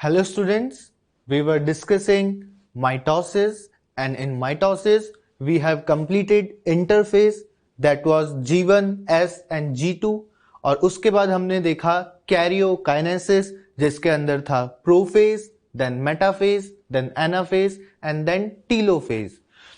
Hello students, we were discussing mitosis and in mitosis we have completed interphase that was G1, S and G2 और उसके बाद हमने देखा karyokinesis जिसके अंदर था prophase, then metaphase, then anaphase and then telophase.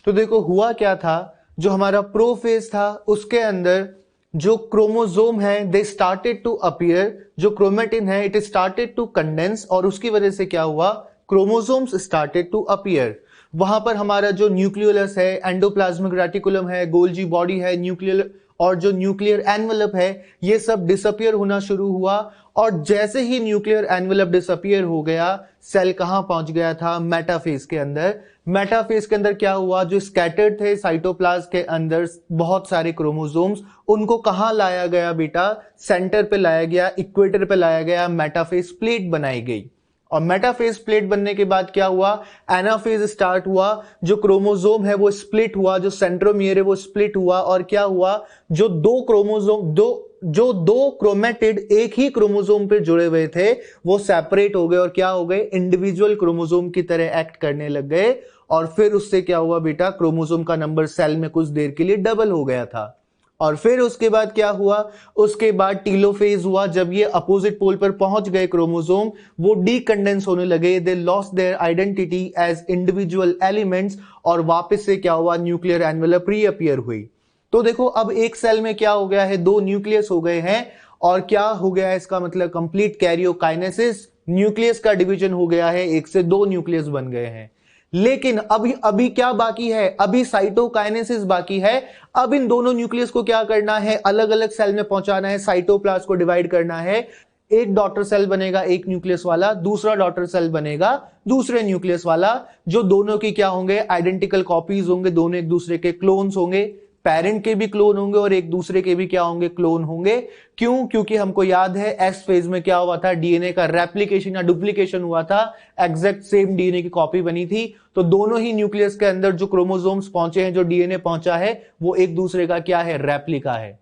तो देखो हुआ क्या था, जो हमारा प्रोफेज था उसके अंदर जो क्रोमोसोम है दे स्टार्टेड टू अपीयर, जो क्रोमेटिन है इट स्टार्टेड टू कंडेंस और उसकी वजह से क्या हुआ, क्रोमोसोम्स स्टार्टेड टू अपीयर। वहां पर हमारा जो न्यूक्लियोलस है, एंडोप्लाज्मिक रेटिकुलम है, गोल्जी बॉडी है, न्यूक्लियर और जो न्यूक्लियर एनवेलप है ये सब डिसअपियर होना शुरू हुआ। और जैसे ही न्यूक्लियर एनवेलप डिसअपियर हो गया, सेल कहां पहुंच गया था, मेटाफेज के अंदर। मेटाफेज के अंदर क्या हुआ, जो स्कैटर्ड थे साइटोप्लाज्म के अंदर बहुत सारे क्रोमोसोम्स, उनको कहां लाया गया बेटा, सेंटर पे लाया गया, इक्वेटर पे लाया गया, मेटाफेज प्लेट बनाई गई। और मेटाफेज प्लेट बनने के बाद क्या हुआ, एनाफेज स्टार्ट हुआ, जो क्रोमोसोम है वो स्प्लिट हुआ, जो सेंट्रोमियर है वो स्प्लिट हुआ और क्या हुआ, जो दो क्रोमेटिड एक ही क्रोमोसोम पे जुड़े हुए थे वो सेपरेट हो गए और क्या हो गए, इंडिविजुअल क्रोमोसोम की तरह एक्ट करने लग गए। और फिर उससे क्या हुआ बेटा, क्रोमोसोम का नंबर सेल में कुछ देर के लिए डबल हो गया था। और फिर उसके बाद क्या हुआ, उसके बाद टीलोफेज हुआ, जब ये अपोजिट पोल पर पहुंच गए क्रोमोसोम, वो डीकंडेंस होने लगे, they lost their identity as individual elements और वापस से क्या हुआ, न्यूक्लियर एनवेलप रीअपीयर हुई। तो देखो अब एक सेल में क्या हो गया है, दो न्यूक्लियस हो गए हैं और क्या हो गया है, इसका मतलब कंप्लीट कैरियोकाइनेसिस, न्यूक्लियस का डिवीजन हो गया है, एक से दो न्यूक्लियस बन गए हैं। लेकिन अभी क्या बाकी है, अभी साइटोकाइनेसिस बाकी है। अब इन दोनों न्यूक्लियस को क्या करना है, अलग अलग सेल में पहुंचाना है, साइटोप्लाज्म को डिवाइड करना है। एक डॉटर सेल बनेगा एक न्यूक्लियस वाला, दूसरा डॉटर सेल बनेगा दूसरे न्यूक्लियस वाला, जो दोनों की क्या होंगे, आइडेंटिकल कॉपीज होंगे, दोनों एक दूसरे के क्लोन्स होंगे, पेरेंट के भी क्लोन होंगे और एक दूसरे के भी क्या होंगे, क्लोन होंगे। क्यों, क्योंकि हमको याद है एस फेज में क्या हुआ था, डीएनए का रेप्लिकेशन या डुप्लीकेशन हुआ था, एग्जैक्ट सेम डीएनए की कॉपी बनी थी। तो दोनों ही न्यूक्लियस के अंदर जो क्रोमोसोम्स पहुंचे हैं, जो डीएनए पहुंचा है, वो एक दूसरे का क्या है, रेप्लिका है।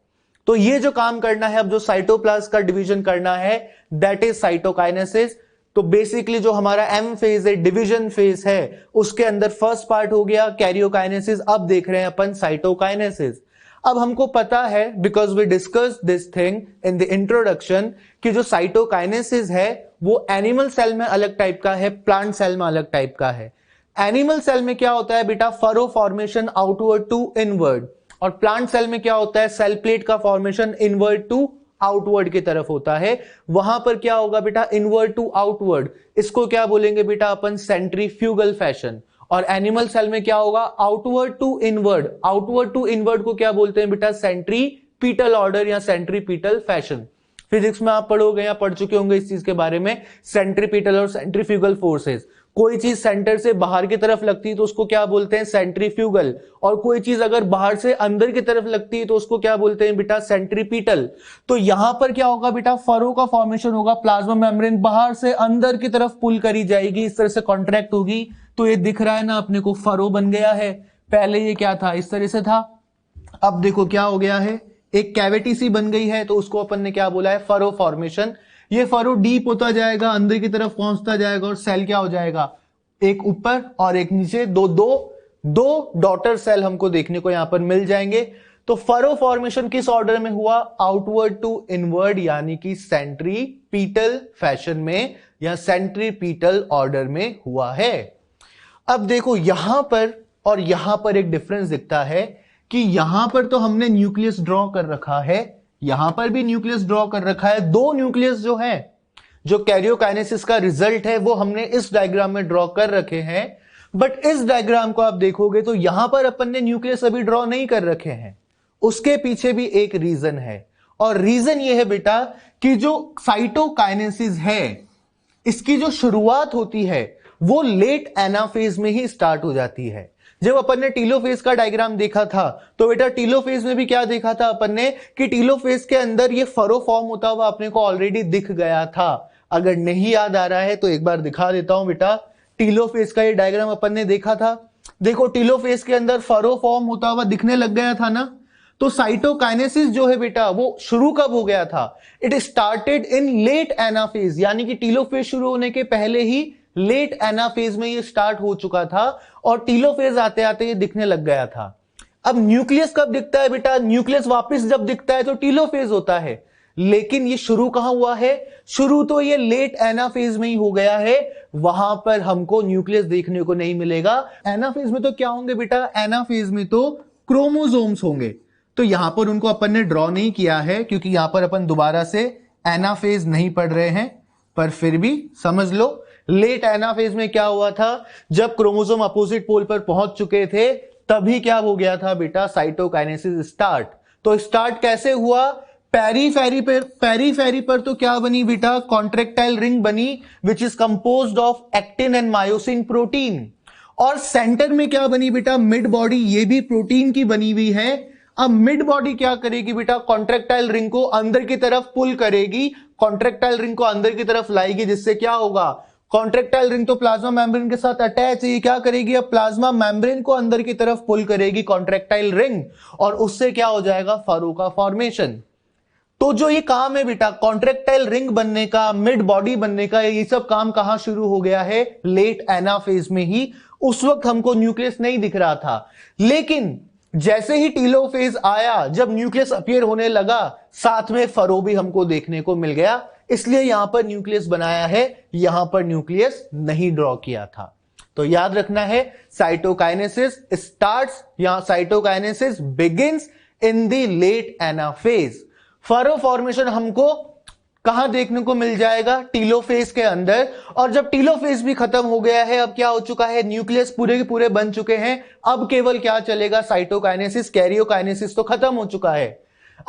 तो ये जो काम करना है, अब जो साइटोप्लाज्म का डिवीजन करना है, दैट इज साइटोकाइनेसिस। तो बेसिकली जो हमारा एम फेज है, डिवीजन फेज है, उसके अंदर फर्स्ट पार्ट हो गया कैरियोकाइनेसिस। अब देख रहे हैं अपन साइटोकाइनेसिस। अब हमको पता है, because we discuss this thing in the introduction, कि जो साइटोकाइनेसिस है वो एनिमल सेल में अलग टाइप का है, प्लांट सेल में अलग टाइप का है। एनिमल सेल में क्या होता है बेटा, furrow formation outward to inward, और प्लांट सेल में क्या होता है, सेल प्लेट का फॉर्मेशन इनवर्ड टू आउटवर्ड की तरफ होता है। वहां पर क्या होगा बेटा, इनवर्ड टू आउटवर्ड, इसको क्या बोलेंगे बेटा अपन, सेंट्रीफ्यूगल फैशन। और एनिमल सेल में क्या होगा, outward to inward, outward to inward को क्या बोलते हैं बेटा, सेंट्रीपीटल ऑर्डर या सेंट्रीपीटल फैशन। फिजिक्स में आप पढ़ोगे या पढ़ चुके होंगे इस चीज के बारे में, सेंट्रीपीटल और सेंट्रीफ्यूगल फोर्सेस। कोई चीज सेंटर से बाहर की तरफ लगती है तो उसको क्या बोलते हैं, सेंट्रीफ्यूगल, और कोई चीज अगर बाहर से अंदर की तरफ लगती है तो उसको क्या बोलते हैं बेटा, सेंट्रीपीटल। तो यहां पर क्या होगा बेटा, फरो का फॉर्मेशन होगा, प्लाज्मा मेम्ब्रेन बाहर से अंदर की तरफ पुल करी जाएगी, इस तरह से कॉन्ट्रैक्ट होगी। तो ये दिख रहा है ना अपने को, फरो बन गया है। पहले ये क्या था, इस तरह से था, अब देखो क्या हो गया है, एक कैविटी सी बन गई है, तो उसको अपन ने क्या बोला है, फरो फॉर्मेशन। ये फरो डीप होता जाएगा, अंदर की तरफ पहुंचता जाएगा और सेल क्या हो जाएगा, एक ऊपर और एक नीचे, दो डॉटर सेल हमको देखने को यहां पर मिल जाएंगे। तो फरो फॉर्मेशन किस ऑर्डर में हुआ, आउटवर्ड टू इनवर्ड, यानी कि सेंट्रीपीटल फैशन में या सेंट्रीपीटल ऑर्डर में हुआ है। अब देखो यहां पर और यहां पर एक डिफरेंस दिखता है कि यहां पर तो हमने न्यूक्लियस ड्रॉ कर रखा है, यहां पर भी न्यूक्लियस ड्रॉ कर रखा है, दो न्यूक्लियस जो है, जो कैरियोकाइनेसिस का रिजल्ट है वो हमने इस डायग्राम में ड्रॉ कर रखे हैं। बट इस डायग्राम को आप देखोगे तो यहां पर अपन ने न्यूक्लियस अभी ड्रॉ नहीं कर रखे हैं। उसके पीछे भी एक रीजन है, और रीजन ये है बेटा कि जो साइटोकाइनेसिस है, इसकी जो शुरुआत होती है वो लेट एनाफेज में ही स्टार्ट हो जाती है। जब अपन ने टीलोफेज का डायग्राम देखा था तो बेटा टीलोफेज में भी क्या देखा था अपन ने, कि टीलोफेज के अंदर ये फरो फॉर्म होता हुआ अपने को ऑलरेडी दिख गया था। अगर नहीं याद आ रहा है तो एक बार दिखा देता हूं बेटा, टीलोफेज का ये डायग्राम अपन ने देखा था। देखो टीलोफेज के अंदर फरो फॉर्म होता हुआ दिखने लग गया था ना। तो साइटोकाइनेसिस जो है बेटा वो शुरू कब हो गया था? It started in late anaphase, यानी कि टीलोफेज शुरू होने के पहले ही लेट एनाफेज में ये स्टार्ट हो चुका था और टीलोफेज आते आते ये दिखने लग गया था। अब न्यूक्लियस कब दिखता है बेटा? न्यूक्लियस वापस जब दिखता है तो टीलोफेज होता है, लेकिन ये शुरू कहां हुआ है? शुरू तो ये लेट एनाफेज में ही हो गया है, वहां पर हमको न्यूक्लियस देखने को नहीं मिलेगा। एनाफेज में तो क्या होंगे बेटा? एनाफेज में तो क्रोमोसोम्स होंगे, तो यहां पर उनको अपन ने ड्रॉ नहीं किया है क्योंकि यहां पर अपन दोबारा से एनाफेज नहीं पढ़ रहे हैं, पर फिर भी समझ लो लेट एनाफेज में क्या हुआ था? जब क्रोमोसोम अपोजिट पोल पर पहुंच चुके थे तभी क्या हो गया था बेटा? Cytokinesis start. तो स्टार्ट कैसे हुआ? पेरीफेरी पर तो क्या बनी बेटा? कॉन्ट्रेक्टाइल रिंग बनी which is composed of actin and myosin protein. और सेंटर में क्या बनी बेटा? मिड बॉडी, ये भी प्रोटीन की बनी हुई है। अब मिड बॉडी क्या करेगी बेटा? कॉन्ट्रेक्टाइल रिंग को अंदर की तरफ पुल करेगी, कॉन्ट्रेक्टाइल रिंग को अंदर की तरफ लाएगी, जिससे क्या होगा? कॉन्ट्रेक्टाइल रिंग तो प्लाज्मा मेम्ब्रेन के साथ अटैच है, ये क्या करेगी? अब प्लाज्मा मेम्ब्रेन को अंदर की तरफ पुल करेगी कॉन्ट्रेक्टाइल रिंग, और उससे क्या हो जाएगा? फरो का फॉर्मेशन। तो जो ये काम है बेटा कॉन्ट्रेक्टाइल रिंग बनने का, मिड बॉडी बनने का, ये सब काम कहां शुरू हो गया है? लेट एनाफेज में ही। उस वक्त हमको न्यूक्लियस नहीं दिख रहा था, लेकिन जैसे ही टीलोफेज आया, जब न्यूक्लियस अपीयर होने लगा, साथ में फरो भी हमको देखने को मिल गया, इसलिए यहां पर न्यूक्लियस बनाया है, यहां पर न्यूक्लियस नहीं ड्रॉ किया था। तो याद रखना है साइटोकाइनेसिस स्टार्ट्स या cytokinesis begins in the late anaphase. Furrow formation हमको कहां देखने को मिल जाएगा? टीलोफेज के अंदर। और जब टीलोफेज भी खत्म हो गया है, अब क्या हो चुका है? न्यूक्लियस पूरे के पूरे बन चुके हैं, अब केवल क्या चलेगा? साइटोकाइनेसिस। कैरियोकाइनेसिस तो खत्म हो चुका है।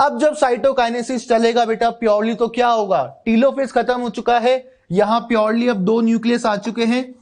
अब जब साइटोकाइनेसिस चलेगा बेटा प्योरली, तो क्या होगा? टीलोफेज खत्म हो चुका है, यहां प्योरली अब दो न्यूक्लियस आ चुके हैं,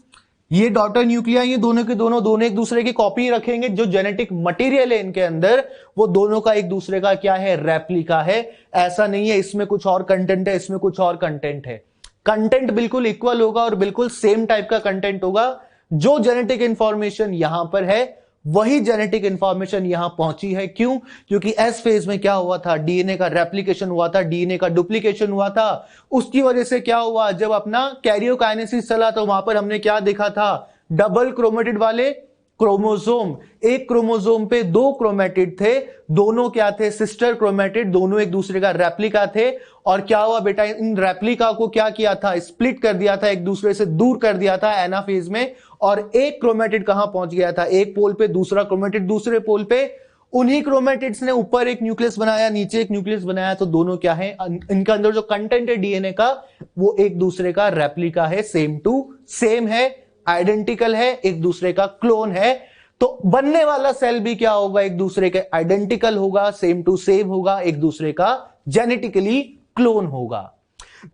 ये डॉटर न्यूक्लिया, ये दोनों के दोनों एक दूसरे की कॉपी रखेंगे। जो जेनेटिक मटेरियल है इनके अंदर वो दोनों का एक दूसरे का क्या है? रेप्लिका है। ऐसा नहीं है इसमें कुछ और कंटेंट है, इसमें कुछ और कंटेंट है। कंटेंट बिल्कुल इक्वल होगा और बिल्कुल सेम टाइप का कंटेंट होगा। जो जेनेटिक इंफॉर्मेशन यहां पर है वही जेनेटिक इंफॉर्मेशन यहां पहुंची है। क्यों? क्योंकि एस फेज में क्या हुआ था? डीएनए का रेप्लिकेशन हुआ था, डीएनए का डुप्लीकेशन हुआ था। उसकी वजह से क्या हुआ? जब अपना कैरियोकाइनेसिस चला तो वहां पर हमने क्या देखा था? डबल क्रोमेटिड वाले क्रोमोसोम। एक क्रोमोसोम पे दो क्रोमेटिड थे, दोनों क्या थे? सिस्टर क्रोमेटिड, दोनों एक दूसरे का रेप्लिका थे। और क्या हुआ बेटा? इन रेप्लिका को क्या किया था? स्प्लिट कर दिया था, एक दूसरे से दूर कर दिया था एनाफेज में। और एक क्रोमेटिड कहां पहुंच गया था? एक पोल पे, दूसरा क्रोमेटिड दूसरे पोल पे। उन्हीं क्रोमेटिड्स ने ऊपर एक न्यूक्लियस बनाया, नीचे एक न्यूक्लियस बनाया, तो दोनों क्या है? इनका अंदर जो कंटेंट है डीएनए का वो एक दूसरे का रेप्लिका है, सेम टू सेम है, आइडेंटिकल है, एक दूसरे का क्लोन है। तो बनने वाला सेल भी क्या होगा? एक दूसरे के आइडेंटिकल होगा, सेम टू सेम होगा, एक दूसरे का जेनेटिकली क्लोन होगा।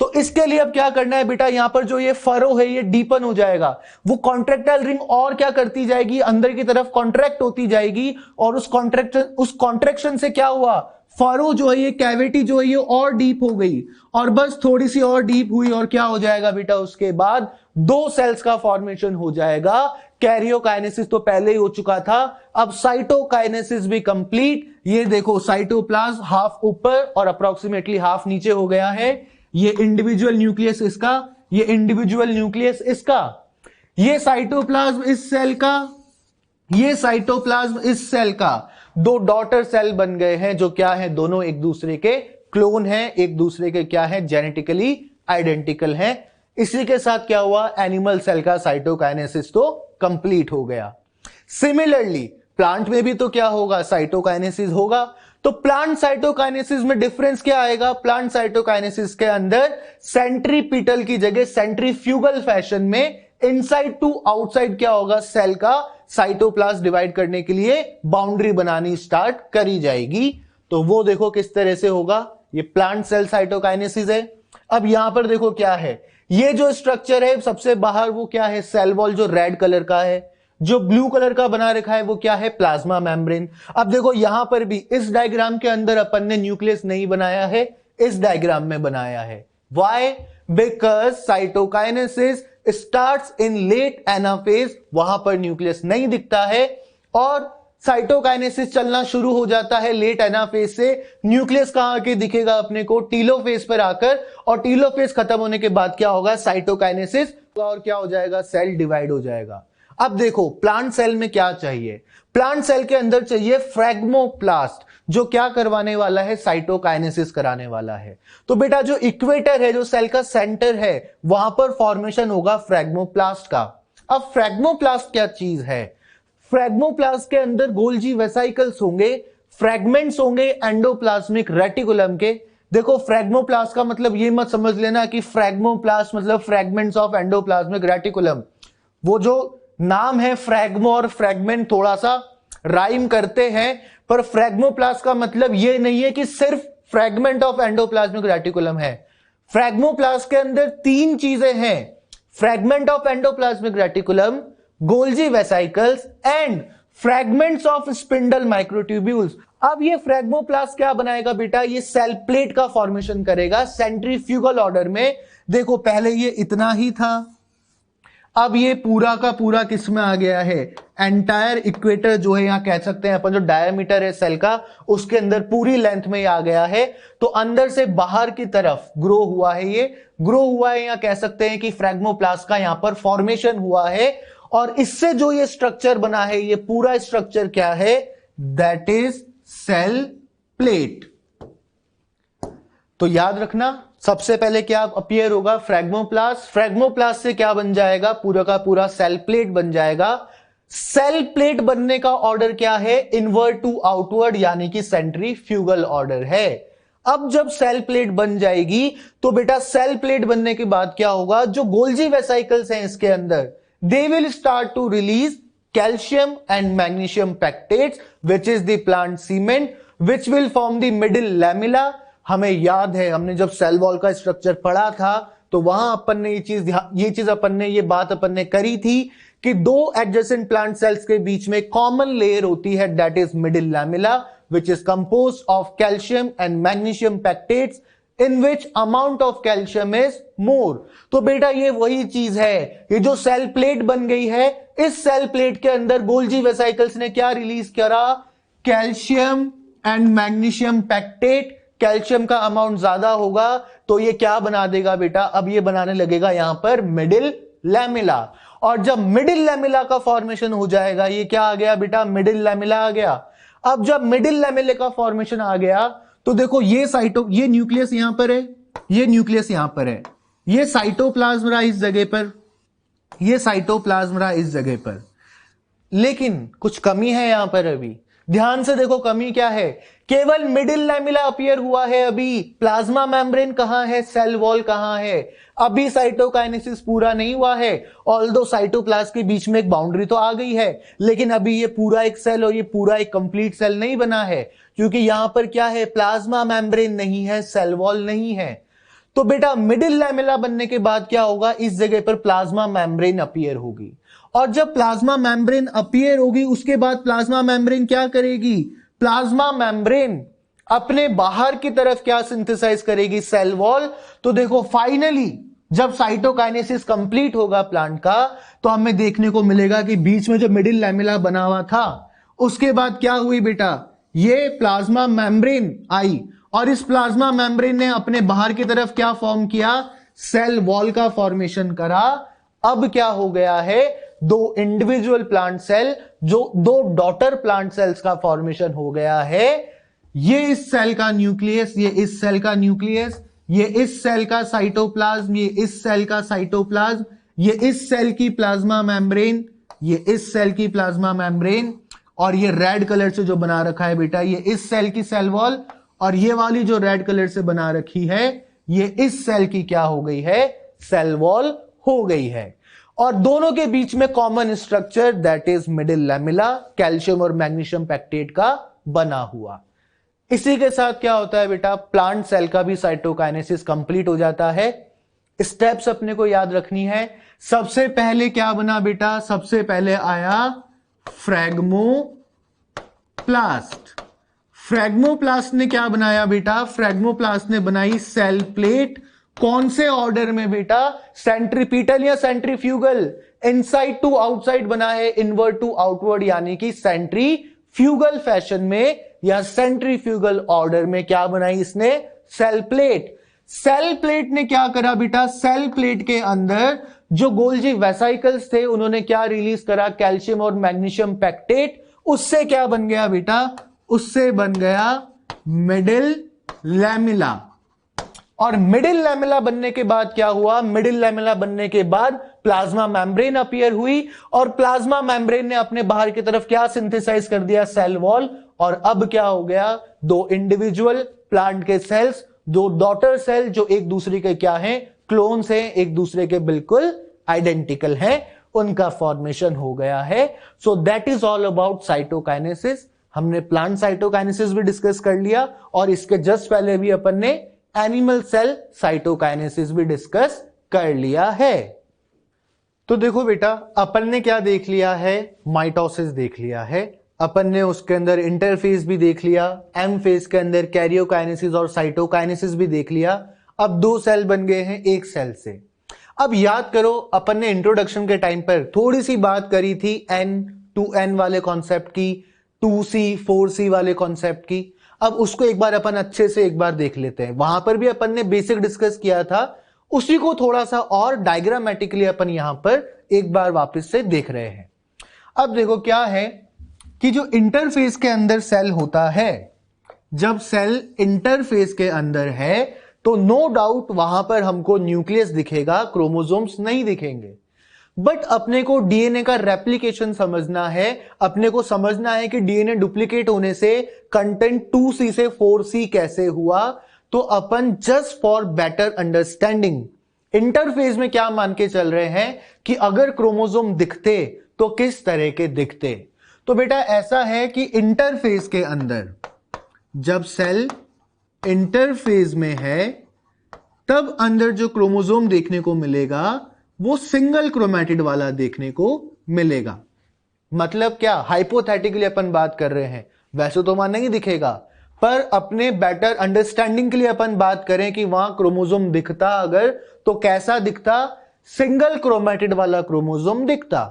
तो इसके लिए अब क्या करना है बेटा? यहां पर जो ये फरो है ये डीपन हो जाएगा। वो कॉन्ट्रेक्टाइल रिंग और क्या करती जाएगी? अंदर की तरफ कॉन्ट्रैक्ट होती जाएगी, और उस कॉन्ट्रैक्शन से क्या हुआ? फरो जो है, ये कैविटी जो है ये और डीप हो गई, और बस थोड़ी सी और डीप हुई, और क्या हो जाएगा बेटा? उसके बाद दो सेल्स का फॉर्मेशन हो जाएगा। कैरियोकाइनेसिस तो पहले ही हो चुका था, अब साइटोकाइनेसिस भी कंप्लीट। ये देखो साइटोप्लाज्म हाफ ऊपर और अप्रोक्सीमेटली हाफ नीचे हो गया है। ये इंडिविजुअल न्यूक्लियस इसका, ये इंडिविजुअल न्यूक्लियस इसका, ये साइटोप्लाज्म इस सेल का, ये साइटोप्लाज्म इस सेल का। दो डॉटर सेल बन गए हैं जो क्या है? दोनों एक दूसरे के क्लोन हैं, एक दूसरे के क्या है? जेनेटिकली आइडेंटिकल हैं। इसी के साथ क्या हुआ? एनिमल सेल का साइटोकाइनेसिस तो कंप्लीट हो गया। सिमिलरली प्लांट में भी तो क्या होगा? साइटोकाइनेसिस होगा। तो प्लांट साइटोकाइनेसिस में डिफरेंस क्या आएगा? प्लांट साइटोकाइनेसिस के अंदर सेंट्रीपिटल की जगह सेंट्रीफ्यूगल फैशन में इनसाइड टू आउटसाइड क्या होगा? सेल का साइटोप्लाज्म डिवाइड करने के लिए बाउंड्री बनानी स्टार्ट करी जाएगी। तो वो देखो किस तरह से होगा। ये प्लांट सेल साइटोकाइनेसिस है। अब यहां पर देखो क्या है? ये जो स्ट्रक्चर है सबसे बाहर वो क्या है? सेल वॉल जो रेड कलर का है। जो ब्लू कलर का बना रखा है वो क्या है? Plasma membrane. अब देखो यहां पर भी इस डायग्राम के अंदर अपन ने न्यूक्लियस नहीं बनाया है, इस डायग्राम में बनाया है। Why? Because cytokinesis starts in late anaphase, वहां पर न्यूक्लियस नहीं दिखता है, और साइटोकाइनेसिस चलना शुरू हो जाता है लेट एनाफेज से। न्यूक्लियस कहां आके दिखेगा अपने को, टीलोफेज पर आकर, और टीलोफेज खत्म होने के बाद क्या होगा, साइटोकाइनेसिस, और क्या हो जाएगा, सेल डिवाइड हो जाएगा। अब देखो प्लांट सेल में क्या चाहिए, प्लांट सेल के अंदर चाहिए फ्रैग्मोप्लास्ट, जो क्या करवाने वाला है, साइटोकाइनेसिस कराने वाला है। तो बेटा जो इक्वेटर है, जो सेल का सेंटर है, वहां पर फॉर्मेशन होगा फ्रैग्मोप्लास्ट का। अब फ्रैग्मोप्लास्ट क्या चीज है, फ्रैग्मोप्लास्ट के अंदर गोल्जी वेसाइकल्स होंगे, फ्रैगमेंट्स होंगे एंडोप्लाज्मिक रेटिकुलम के। देखो फ्रैग्मोप्लास्ट का मतलब ये मत समझ लेना कि फ्रैग्मोप्लास्ट मतलब फ्रैगमेंट्स ऑफ एंडोप्लाज्मिक रेटिकुलम। वो जो नाम है फ्रैग्मो और फ्रैगमेंट थोड़ा सा राइम करते हैं, पर फ्रैग्मोप्लास्ट का मतलब ये नहीं है कि सिर्फ फ्रैगमेंट ऑफ एंडोप्लाज्मिक रेटिकुलम है। फ्रैग्मोप्लास्ट के अंदर तीन चीजें हैं, fragment of endoplasmic reticulum, Golgi vesicles and fragments of spindle microtubules. अब ये फ्रैग्मोप्लास्ट क्या बनाएगा बेटा, ये सेल प्लेट का फॉर्मेशन करेगा सेंट्रीफ्यूगल ऑर्डर में। देखो पहले ये इतना ही था, अब ये पूरा का पूरा किस में आ गया है, एंटायर इक्वेटर जो है, यहां कह सकते हैं अपन, जो डायमीटर है सेल का, उसके अंदर पूरी लेंथ में आ गया है। तो अंदर से बाहर की तरफ ग्रो हुआ है, ये ग्रो हुआ है, यहां कह सकते हैं कि फ्रैग्मोप्लास्ट का यहां पर फॉर्मेशन हुआ है। और इससे जो ये स्ट्रक्चर बना है, ये पूरा स्ट्रक्चर क्या है, दैट इज सेल प्लेट। तो याद रखना सबसे पहले क्या अपीयर होगा, फ्रैग्मोप्लास्ट, फ्रैग्मोप्लास्ट से क्या बन जाएगा, पूरा का पूरा सेल प्लेट बन जाएगा। सेल प्लेट बनने का ऑर्डर क्या है, इनवर्ट टू आउटवर्ड, यानी कि सेंट्रीफ्यूगल ऑर्डर है। अब जब सेल प्लेट बन जाएगी तो बेटा सेल प्लेट बनने के बाद क्या होगा, जो गोल्जी वेसाइकल्स हैं इसके अंदर, they will start to release calcium and magnesium pectates, which is the plant cement, which will form the middle lamella। हमें याद है, हमने जब सेल वॉल का स्ट्रक्चर पढ़ा था तो वहां अपन ने ये बात अपन ने करी थी कि दो एडजेसेंट प्लांट सेल्स के बीच में कॉमन लेयर होती है, that is middle lamella, which is composed of calcium and magnesium pectates, in which amount of calcium is more। तो बेटा ये वही चीज है, ये जो सेल प्लेट बन गई है, इस सेल प्लेट के अंदर गोल्जी वेसाइकल्स ने क्या रिलीज करा, calcium and magnesium pectate. Calcium का अमाउंट ज्यादा होगा तो ये क्या बना देगा बेटा, अब ये बनाने लगेगा यहां पर मिडिल लैमिला। और जब मिडिल लैमिला का फॉर्मेशन हो जाएगा, ये क्या आ गया बेटा, मिडिल लैमिला आ गया। अब जब मिडिल लैमिले का फॉर्मेशन आ गया तो देखो ये न्यूक्लियस यहां पर है, ये न्यूक्लियस यहां पर है, ये साइटोप्लाज्म रहा इस जगह पर, ये साइटोप्लाज्म रहा इस जगह पर। लेकिन कुछ कमी है यहां पर अभी, ध्यान से देखो कमी क्या है, केवल मिडिल लैमिला अपीयर हुआ है अभी, प्लाज्मा मेम्ब्रेन कहां है, सेल वॉल कहां है, अभी साइटोकाइनेसिस पूरा नहीं हुआ है। ऑल्दो साइटोप्लाज्म के बीच में एक बाउंड्री तो आ गई है, लेकिन अभी ये पूरा एक सेल और ये पूरा एक कंप्लीट सेल नहीं बना है, क्योंकि यहां पर क्या है, प्लाज्मा मेम्ब्रेन नहीं है, सेल वॉल नहीं है। तो बेटा मिडिल लैमिला बनने के बाद क्या होगा, इस जगह पर प्लाज्मा मेम्ब्रेन अपीयर होगी। और जब प्लाज्मा मेम्ब्रेन अपीयर होगी, उसके बाद प्लाज्मा मेम्ब्रेन क्या करेगी, प्लाज्मा मेम्ब्रेन अपने बाहर की तरफ क्या सिंथेसाइज करेगी, सेल वॉल। तो देखो फाइनली जब साइटोकाइनेसिस कंप्लीट होगा प्लांट का, तो हमें देखने को मिलेगा कि बीच में जो मिडिल लैमिला बना हुआ था, उसके बाद क्या हुई बेटा, ये प्लाज्मा मेम्ब्रेन आई, और इस प्लाज्मा मेम्ब्रेन ने अपने बाहर की तरफ क्या फॉर्म किया, सेल वॉल का फॉर्मेशन करा। अब क्या हो गया है, दो इंडिविजुअल प्लांट सेल, जो दो डॉटर प्लांट सेल्स का फॉर्मेशन हो गया है। ये इस सेल का न्यूक्लियस, ये इस सेल का न्यूक्लियस, ये इस सेल का साइटोप्लाज्म, ये इस सेल का साइटोप्लाज्म, ये इस सेल की प्लाज्मा मेम्ब्रेन, ये इस सेल की प्लाज्मा मेम्ब्रेन, और ये रेड कलर से जो बना रखा है बेटा, ये इस सेल की सेल वॉल, और ये वाली जो रेड कलर से बना रखी है, ये इस सेल की क्या हो गई है, सेल वॉल हो गई है। और दोनों के बीच में common structure, that is middle lamella, calcium और मैग्नीशियम पैक्टेट का बना हुआ। इसी के साथ क्या होता है बेटा, प्लांट सेल का भी साइटोकाइनेसिस कंप्लीट हो जाता है। स्टेप्स अपने को याद रखनी है। सबसे पहले क्या बना बेटा, सबसे पहले आया फ्रैग्मोप्लास्ट। फ्रैग्मोप्लास्ट ने क्या बनाया बेटा, फ्रैग्मोप्लास्ट ने बनाई सेल प्लेट। कौन से ऑर्डर में बेटा, सेंट्रीपिटल या सेंट्रीफ्यूगल, इनसाइड टू आउटसाइड बना है, इनवर्ट टू आउटवर्ड यानी कि सेंट्रीफ्यूगल। फ्यूगल फैशन में या सेंट्रीफ्यूगल ऑर्डर में क्या बनाई इसने, सेल प्लेट। सेल प्लेट ने क्या करा बेटा, सेल प्लेट के अंदर जो गोल्जी वेसाइकल्स थे उन्होंने क्या रिलीज करा, कैल्शियम और मैग्नीशियम पैक्टेट। उससे क्या बन गया बेटा, उससे बन गया मिडिल लैमेला। और मिडिल लैमेला बनने के बाद क्या हुआ, मिडिल लैमेला बनने के बाद प्लाज्मा मेम्ब्रेन अपीयर हुई और प्लाज्मा मेम्ब्रेन ने अपने बाहर की तरफ क्या सिंथेसाइज कर दिया, सेल वॉल। और अब क्या हो गया, दो इंडिविजुअल प्लांट के सेल्स, दो डॉटर सेल जो एक दूसरे के क्या हैं, क्लोन्स हैं, एक दूसरे के बिल्कुल आइडेंटिकल हैं, उनका फॉर्मेशन हो गया है। So that is all about cytokinesis. हमने प्लांट साइटोकाइनेसिस भी डिस्कस कर लिया और इसके जस्ट पहले भी अपन ने एनिमल सेल साइटोकाइनेसिस भी डिस्कस कर लिया है। तो देखो बेटा, अपन ने क्या देख लिया है, माइटोसिस देख लिया है, अपन ने उसके अंदर इंटरफेज भी देख लिया, एम फेज के अंदर कैरियोकाइनेसिस और साइटोकाइनेसिस भी देख लिया। अब दो सेल बन गए हैं एक सेल से। अब याद करो, अपन ने इंट्रोडक्शन के टाइम पर थोड़ी सी बात करी थी N2N वाले कॉन्सेप्ट की, 2C 4C वाले कॉन्सेप्ट की। अब उसको एक बार अपन अच्छे से एक बार देख लेते हैं। वहां पर भी अपन ने बेसिक डिस्कस किया था, उसी को थोड़ा सा और डायग्रामेटिकली अपन यहां पर एक बार वापस से देख रहे हैं। अब देखो क्या है कि जो इंटरफेस के अंदर सेल होता है, जब सेल इंटरफेस के अंदर है तो नो डाउट वहां पर हमको न्यूक्लियस दिखेगा, क्रोमोसोम्स नहीं दिखेंगे। बट अपने को डीएनए का रेप्लिकेशन समझना है, अपने को समझना है कि डीएनए डुप्लीकेट होने से कंटेंट 2C से 4C कैसे हुआ। तो अपन just for better understanding interface में क्या मान के चल रहे हैं कि अगर क्रोमोसोम दिखते तो किस तरह के दिखते। तो बेटा ऐसा है कि इंटरफेस के अंदर जब सेल इंटरफेज में है तब अंदर जो क्रोमोसोम देखने को मिलेगा वो सिंगल क्रोमैटिड वाला देखने को मिलेगा। मतलब क्या, हाइपोथेटिकली अपन बात कर रहे हैं, वैसे तो वहां नहीं दिखेगा, पर अपने बेटर अंडरस्टैंडिंग के लिए अपन बात करें कि वहां क्रोमोसोम दिखता अगर तो कैसा दिखता, सिंगल क्रोमैटिड वाला क्रोमोसोम दिखता।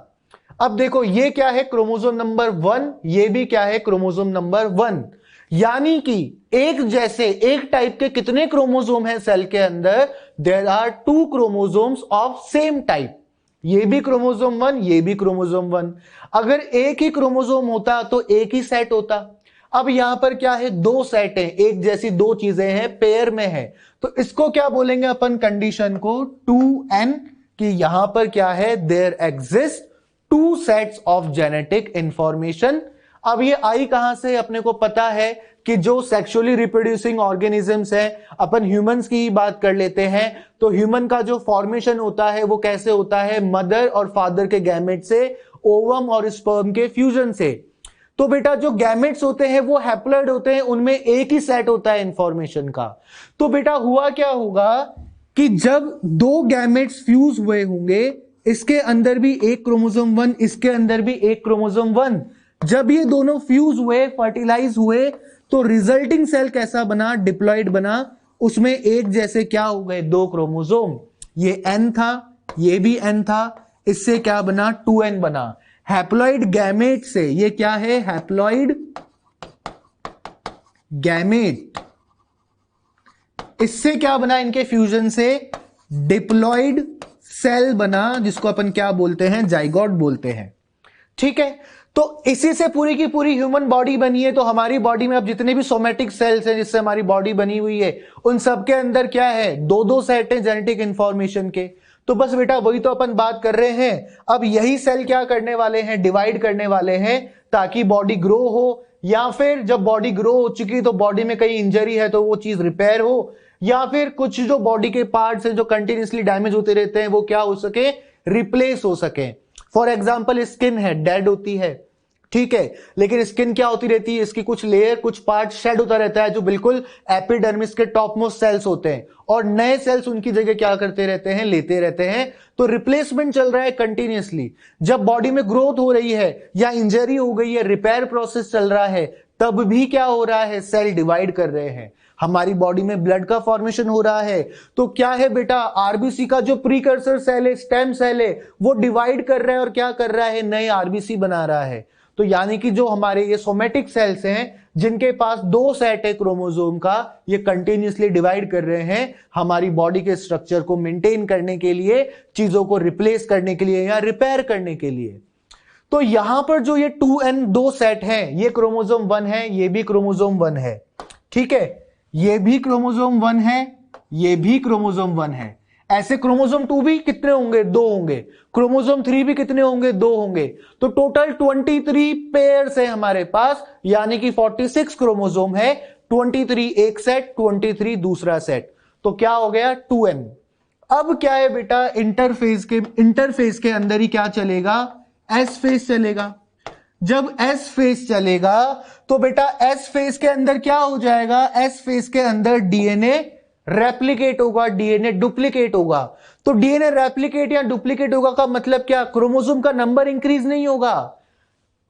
अब देखो ये क्या है, क्रोमोसोम नंबर 1, ये भी क्या है, क्रोमोसोम नंबर 1। यानी कि एक जैसे एक टाइप के कितने क्रोमोसोम हैं सेल के अंदर, there are 2 chromosomes of same type. ये भी क्रोमोसोम 1, ये भी क्रोमोसोम 1। अगर एक ही क्रोमोसोम होता तो एक ही सेट होता। अब यहां पर क्या है, दो सेट हैं, एक जैसी दो चीजें हैं, पेयर में है, तो इसको क्या बोलेंगे अपन, कंडीशन को 2N, कि यहां पर क्या है, there exist 2 sets of genetic information. अब ये आई कहां से, अपने को पता है कि जो सेक्सुअली रिप्रोड्यूसिंग ऑर्गेनिजम्स हैं, अपन ह्यूमंस की ही बात कर लेते हैं, तो ह्यूमन का जो फॉर्मेशन होता है वो कैसे होता है, मदर और फादर के गैमेट से, ओवम और स्पर्म के फ्यूजन से। तो बेटा जो गैमेट्स होते हैं वो हैप्लॉइड होते हैं, उनमें एक ही सेट होता है इंफॉर्मेशन का। तो बेटा हुआ क्या होगा कि जब दो गैमेट्स फ्यूज हुए होंगे, इसके अंदर भी एक क्रोमोसोम 1, इसके अंदर भी एक क्रोमोसोम 1, जब ये दोनों फ्यूज हुए, फर्टिलाइज हुए, तो रिजल्टिंग सेल कैसा बना, डिप्लॉइड बना। उसमें एक जैसे क्या हो गए, 2 क्रोमोसोम, ये N था, ये भी N था, इससे क्या बना, 2N बना। हैप्लॉइड गैमेट से, ये क्या है, हैप्लॉइड गैमेट, इससे क्या बना, इनके फ्यूजन से डिप्लॉइड सेल बना, जिसको अपन क्या बोलते हैं, जाइगोट बोलते हैं। ठीक है, तो इसी से पूरी की पूरी ह्यूमन बॉडी बनी है। तो हमारी बॉडी में अब जितने भी सोमेटिक सेल्स हैं जिससे हमारी बॉडी बनी हुई है, उन सब के अंदर क्या है, 2-2 सेट है जेनेटिक इंफॉर्मेशन के। तो बस बेटा वही तो अपन बात कर रहे हैं। अब यही सेल क्या करने वाले हैं, डिवाइड करने वाले हैं, ताकि बॉडी ग्रो हो, या फिर जब बॉडी ग्रो हो चुकी तो बॉडी में कहीं इंजरी है तो वो चीज रिपेयर हो, या फिर कुछ जो बॉडी के पार्ट्स हैं जो कंटिन्यूसली डैमेज होते रहते हैं वो क्या हो सके, रिप्लेस हो सके। फॉर एग्जाम्पल स्किन है, डेड होती है, ठीक है, लेकिन स्किन क्या होती रहती है, इसकी कुछ लेयर, कुछ पार्ट शेड होता रहता है जो बिल्कुल एपिडर्मिस के टॉप मोस्ट सेल्स होते हैं, और नए सेल्स उनकी जगह क्या करते रहते हैं, लेते रहते हैं। तो रिप्लेसमेंट चल रहा है कंटिन्यूसली। जब बॉडी में ग्रोथ हो रही है या इंजरी हो गई है, रिपेयर प्रोसेस चल रहा है, तब भी क्या हो रहा है, सेल डिवाइड कर रहे हैं। हमारी बॉडी में ब्लड का फॉर्मेशन हो रहा है, तो क्या है बेटा, आरबीसी का जो प्रीकर्सर सेल है, स्टेम सेल है, वो डिवाइड कर रहा है और क्या कर रहा है, नए आरबीसी बना रहा है। तो यानी कि जो हमारे ये सोमेटिक सेल्स हैं जिनके पास 2 सेट है क्रोमोसोम का, ये कंटिन्यूसली डिवाइड कर रहे हैं हमारी बॉडी के स्ट्रक्चर को मेंटेन करने के लिए, चीजों को रिप्लेस करने के लिए या रिपेयर करने के लिए। तो यहां पर जो ये 2n 2 सेट हैं, ये क्रोमोसोम 1 है, ये भी क्रोमोसोम 1 है, ठीक है, ये भी क्रोमोसोम 1 है, ये भी क्रोमोसोम 1 है। ऐसे क्रोमोसोम 2 भी कितने होंगे? 2 होंगे। क्रोमोसोम 3 भी कितने होंगे? 2 होंगे। तो टोटल 23 पेयर्स है हमारे पास, यानी कि 46 क्रोमोसोम है। 23 एक सेट, 23 दूसरा सेट, तो क्या हो गया? 2n। अब क्या है बेटा, इंटरफेस के अंदर ही क्या चलेगा? एस फेज चलेगा। जब एस फेज चलेगा तो बेटा एस फेज के अंदर क्या हो जाएगा? एस फेज के अंदर डीएनए रेप्लिकेट होगा, डीएनए डुप्लीकेट होगा। तो डीएनए रेप्लिकेट या डुप्लीकेट होगा का मतलब क्या? क्रोमोसोम का नंबर इंक्रीज नहीं होगा।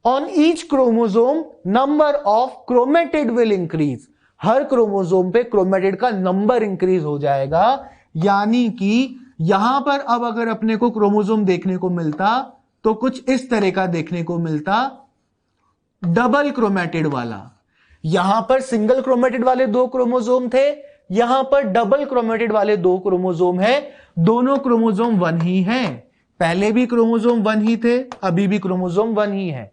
On each chromosome number of chromatid will increase. Her chromosome पे क्रोमेटिड का नंबर इंक्रीज हो जाएगा। यानी कि यहां पर अब अगर अपने को क्रोमोसोम देखने को मिलता तो कुछ इस तरह का देखने को मिलता, डबल क्रोमेटिड वाला। यहां पर सिंगल क्रोमेटिड वाले 2 क्रोमोसोम थे, यहां पर डबल क्रोमेटिड वाले 2 क्रोमोसोम है। दोनों क्रोमोसोम 1 ही हैं। पहले भी क्रोमोसोम 1 ही थे, अभी भी क्रोमोसोम 1 ही है।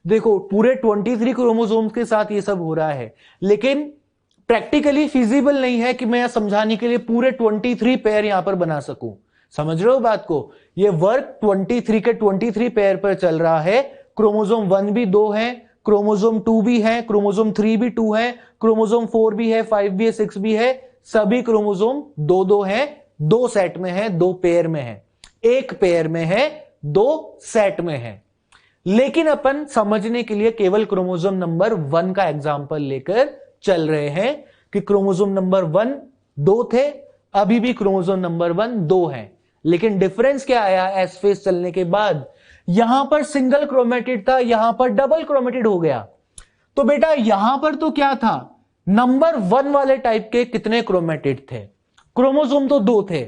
देखो पूरे 23 क्रोमोसोम्स के साथ ये सब हो रहा है, लेकिन प्रैक्टिकली फिजिबल नहीं है कि मैं समझाने के लिए पूरे 23 पेयर यहां पर बना सकूं। समझ रहे हो बात को? ये वर्क 23 के 23 पेयर पर चल रहा है। क्रोमोसोम 1 भी 2 है, क्रोमोसोम 2 भी है, क्रोमोसोम 3 भी 2 है, क्रोमोसोम 4 भी है, 5 भी है, 6 भी है। सभी क्रोमोसोम 2-2 है, 2 सेट में है, 2 पेयर में है। एक पेयर में है, 2 सेट में है। लेकिन अपन समझने के लिए केवल क्रोमोसोम नंबर 1 का एग्जांपल लेकर चल रहे हैं कि क्रोमोसोम नंबर 1 2 थे, अभी भी क्रोमोसोम नंबर 1 2 है। लेकिन डिफरेंस क्या आया एस फेज चलने के बाद? यहां पर सिंगल क्रोमेटिड था, यहां पर डबल क्रोमेटिड हो गया। तो बेटा यहां पर तो क्या था? नंबर 1 वाले टाइप के कितने क्रोमेटिड थे? क्रोमोसोम तो 2 थे,